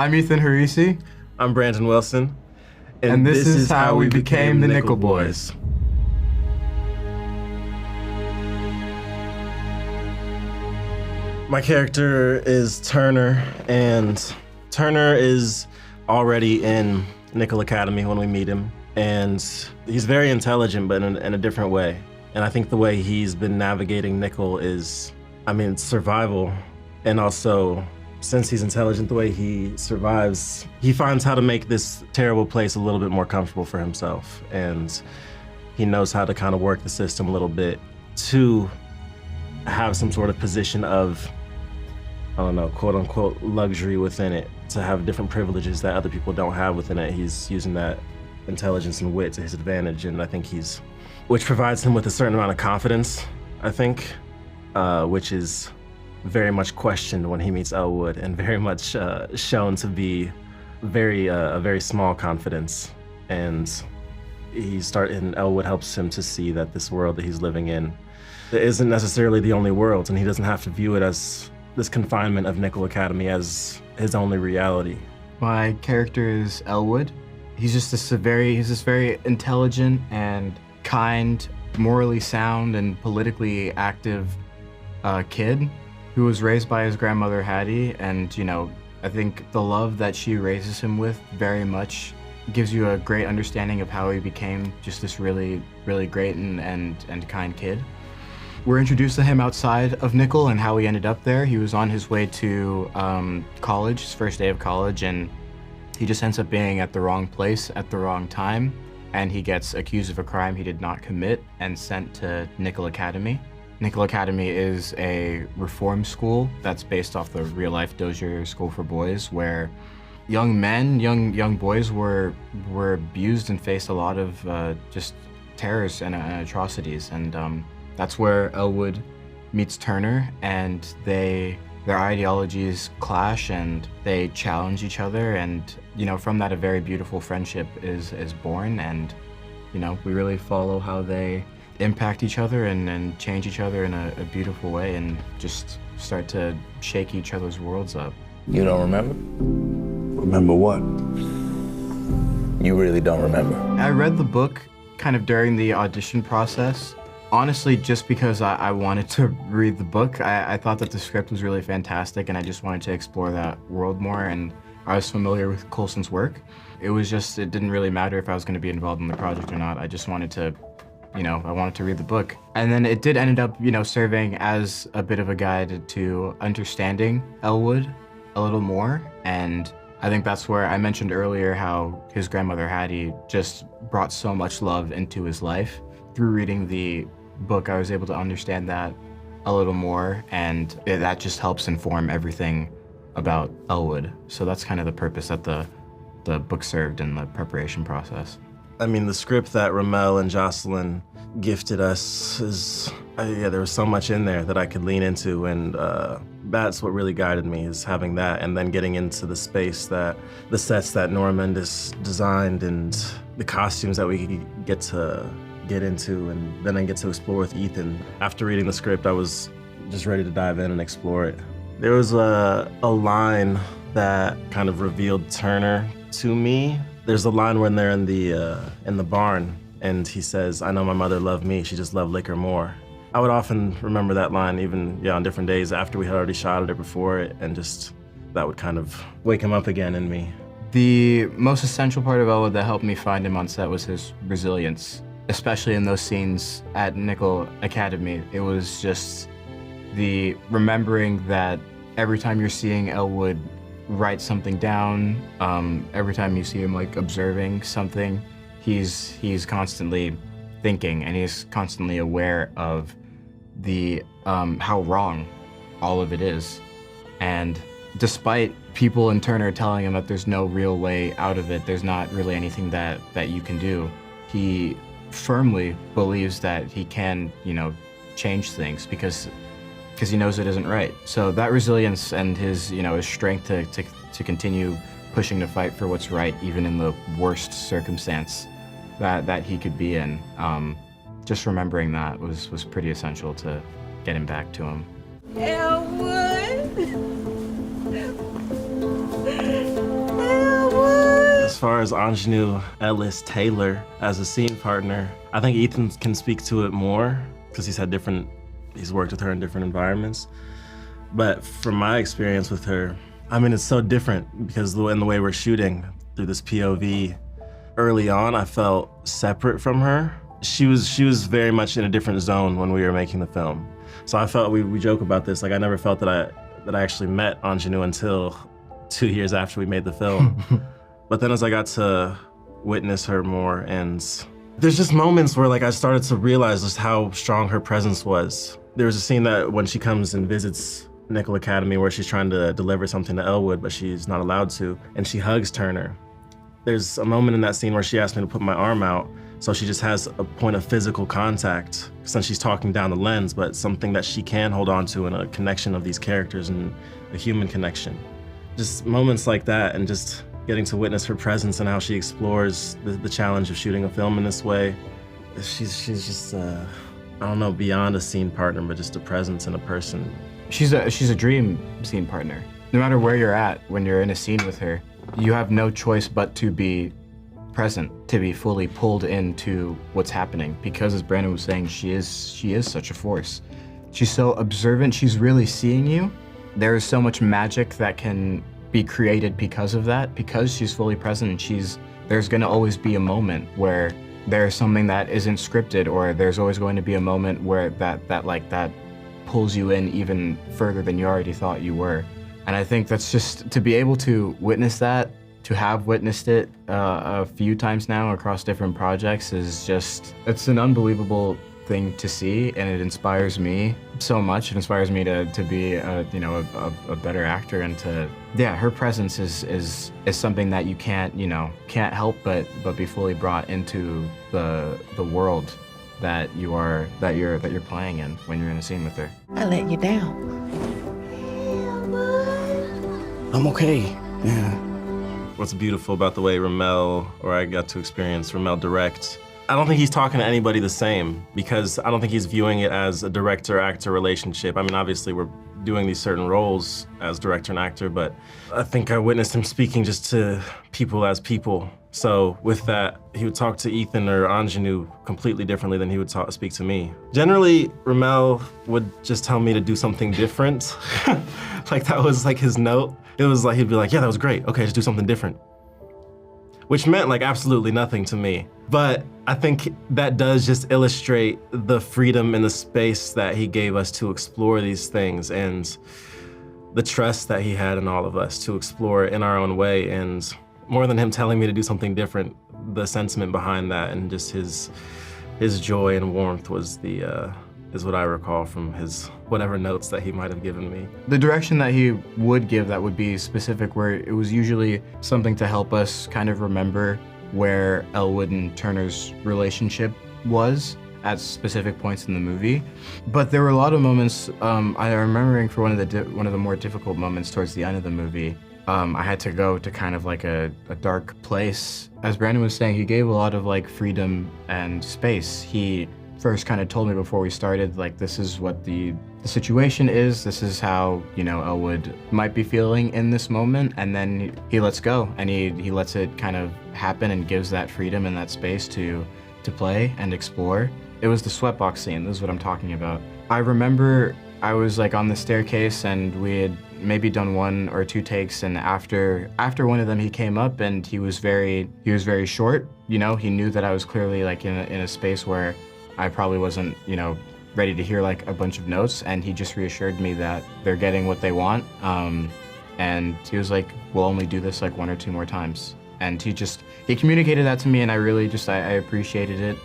I'm Ethan Herisse. I'm Brandon Wilson. And this is how we became the Nickel Boys. My character is Turner, and Turner is already in Nickel Academy when we meet him. And he's very intelligent, but in a different way. And I think the way he's been navigating Nickel is, it's survival. And also, since he's intelligent, the way he survives, he finds how to make this terrible place a little bit more comfortable for himself. And he knows how to kind of work the system a little bit to have some sort of position of, quote unquote, luxury within it, to have different privileges that other people don't have within it. He's using that intelligence and wit to his advantage, and I think which provides him with a certain amount of confidence, I think, which is very much questioned when he meets Elwood, and very much shown to be a very small confidence. And Elwood helps him to see that this world that he's living in isn't necessarily the only world, and he doesn't have to view it as this confinement of Nickel Academy as his only reality. My character is Elwood. He's this very intelligent and kind, morally sound, and politically active kid who was raised by his grandmother Hattie, and I think the love that she raises him with very much gives you a great understanding of how he became just this really, really great and kind kid. We're introduced to him outside of Nickel and how he ended up there. He was on his way to college, his first day of college, and he just ends up being at the wrong place at the wrong time, and he gets accused of a crime he did not commit and sent to Nickel Academy. Nickel Academy is a reform school that's based off the real-life Dozier School for Boys, where young boys were abused and faced a lot of just terrors and atrocities, and that's where Elwood meets Turner, and their ideologies clash and they challenge each other, and from that a very beautiful friendship is born, and we really follow how they impact each other and change each other in a beautiful way, and just start to shake each other's worlds up. You don't remember? Remember what? You really don't remember? I read the book kind of during the audition process. Honestly, just because I wanted to read the book. I thought that the script was really fantastic, and I just wanted to explore that world more, and I was familiar with Coulson's work. It didn't really matter if I was going to be involved in the project or not. I just wanted to, I wanted to read the book. And then it did end up, serving as a bit of a guide to understanding Elwood a little more, and I think that's where I mentioned earlier how his grandmother Hattie just brought so much love into his life. Through reading the book, I was able to understand that a little more, and that just helps inform everything about Elwood. So that's kind of the purpose that the book served in the preparation process. The script that RaMell and Jocelyn gifted us there was so much in there that I could lean into, and that's what really guided me, is having that, and then getting into the sets that Nora Mendes designed, and the costumes that we could get into, and then I get to explore with Ethan. After reading the script, I was just ready to dive in and explore it. There was a line that kind of revealed Turner to me. There's a line when they're in the barn, and he says, "I know my mother loved me, she just loved liquor more." I would often remember that line, even on different days after we had already shot it or before it, and just that would kind of wake him up again in me. The most essential part of Elwood that helped me find him on set was his resilience, especially in those scenes at Nickel Academy. It was just the remembering that every time you're seeing Elwood write something down, every time you see him observing something, he's constantly thinking, and he's constantly aware of the how wrong all of it is. And despite people in Turner telling him that there's no real way out of it, there's not really anything that you can do, he firmly believes that he can, change things because he knows it isn't right. So that resilience and his, his strength to continue pushing to fight for what's right, even in the worst circumstance that he could be in, just remembering that was pretty essential to getting back to him. Elwood! far as Ingenue Ellis-Taylor as a scene partner, I think Ethan can speak to it more because he's worked with her in different environments. But from my experience with her, I mean, it's so different because in the way we're shooting through this POV, early on, I felt separate from her. She was very much in a different zone when we were making the film. So I felt, we joke about this, like I never felt that I actually met Ingenue until 2 years after we made the film. But then as I got to witness her more, and there's just moments where like I started to realize just how strong her presence was. There was a scene that when she comes and visits Nickel Academy where she's trying to deliver something to Elwood, but she's not allowed to, and she hugs Turner. There's a moment in that scene where she asked me to put my arm out, so she just has a point of physical contact since she's talking down the lens, but something that she can hold on to in a connection of these characters and a human connection. Just moments like that, and just getting to witness her presence and how she explores the challenge of shooting a film in this way. She's just, I don't know, beyond a scene partner, but just a presence and a person. She's a dream scene partner. No matter where you're at when you're in a scene with her, you have no choice but to be present, to be fully pulled into what's happening. Because as Brandon was saying, she is such a force. She's so observant, she's really seeing you. There is so much magic that can be created because of that, because she's fully present and there's gonna always be a moment where there's something that isn't scripted, or there's always going to be a moment where that pulls you in even further than you already thought you were. And I think that's just, to be able to witness that, to have witnessed it a few times now across different projects, it's an unbelievable thing to see, and it inspires me so much. It inspires me to be a better actor, and her presence is something that you can't help but be fully brought into the world that you're playing in when you're in a scene with her. I let you down. I'm okay. Yeah. What's beautiful about the way I got to experience RaMell direct, I don't think he's talking to anybody the same, because I don't think he's viewing it as a director-actor relationship. I mean, obviously we're doing these certain roles as director and actor, but I think I witnessed him speaking just to people as people. So with that, he would talk to Ethan or Ingenue completely differently than he would speak to me. Generally, RaMell would just tell me to do something different. Like that was like his note. It was like, he'd be like, yeah, that was great. Okay, just do something different. Which meant like absolutely nothing to me. But I think that does just illustrate the freedom and the space that he gave us to explore these things, and the trust that he had in all of us to explore in our own way. And more than him telling me to do something different, the sentiment behind that and just his joy and warmth is what I recall from his whatever notes that he might have given me. The direction that he would give that would be specific, where it was usually something to help us kind of remember where Elwood and Turner's relationship was at specific points in the movie. But there were a lot of moments, I'm remembering for one of the more difficult moments towards the end of the movie, I had to go to kind of like a dark place. As Brandon was saying, he gave a lot of like freedom and space. He first kind of told me before we started, like, this is what the situation is, this is how, Elwood might be feeling in this moment, and then he lets go, and he lets it kind of happen and gives that freedom and that space to play and explore. It was the sweatbox scene, this is what I'm talking about. I remember I was like on the staircase, and we had maybe done 1 or 2 takes, and after one of them he came up, and he was very short, he knew that I was clearly like in a space where I probably wasn't, ready to hear like a bunch of notes, and he just reassured me that they're getting what they want. And he was like, we'll only do this like 1 or 2 more times. And he communicated that to me, and I really I appreciated it.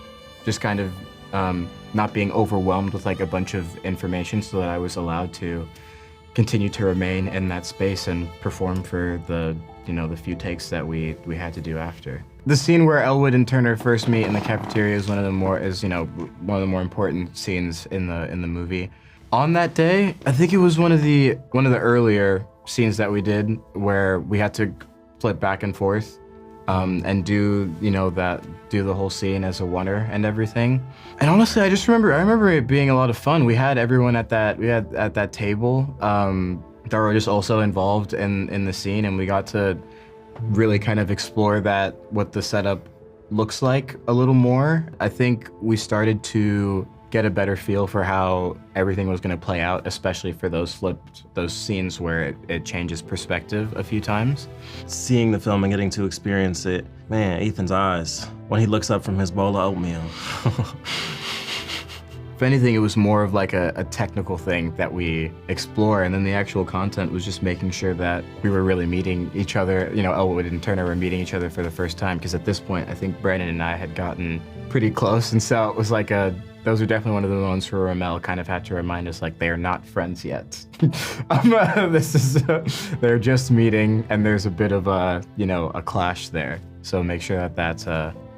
Just kind of not being overwhelmed with like a bunch of information, so that I was allowed to continue to remain in that space and perform for the few takes that we had to do after. The scene where Elwood and Turner first meet in the cafeteria is one of the more important scenes in the movie. On that day, I think it was one of the earlier scenes that we did, where we had to flip back and forth and do the whole scene as a oneer and everything. And honestly, I remember it being a lot of fun. We had everyone at that table that were just also involved in the scene, and we got to really kind of explore that, what the setup looks like a little more. I think we started to get a better feel for how everything was going to play out, especially for those scenes where it changes perspective a few times. Seeing the film and getting to experience it, man, Ethan's eyes, when he looks up from his bowl of oatmeal. If anything, it was more of like a technical thing that we explore, and then the actual content was just making sure that we were really meeting each other. You know, Elwood and Turner were meeting each other for the first time, because at this point, I think Brandon and I had gotten pretty close, and so it was like those are definitely one of the ones where RaMell kind of had to remind us, like, they are not friends yet. They're just meeting, and there's a bit of a clash there. So make sure that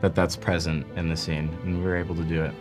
that's present in the scene, and we were able to do it.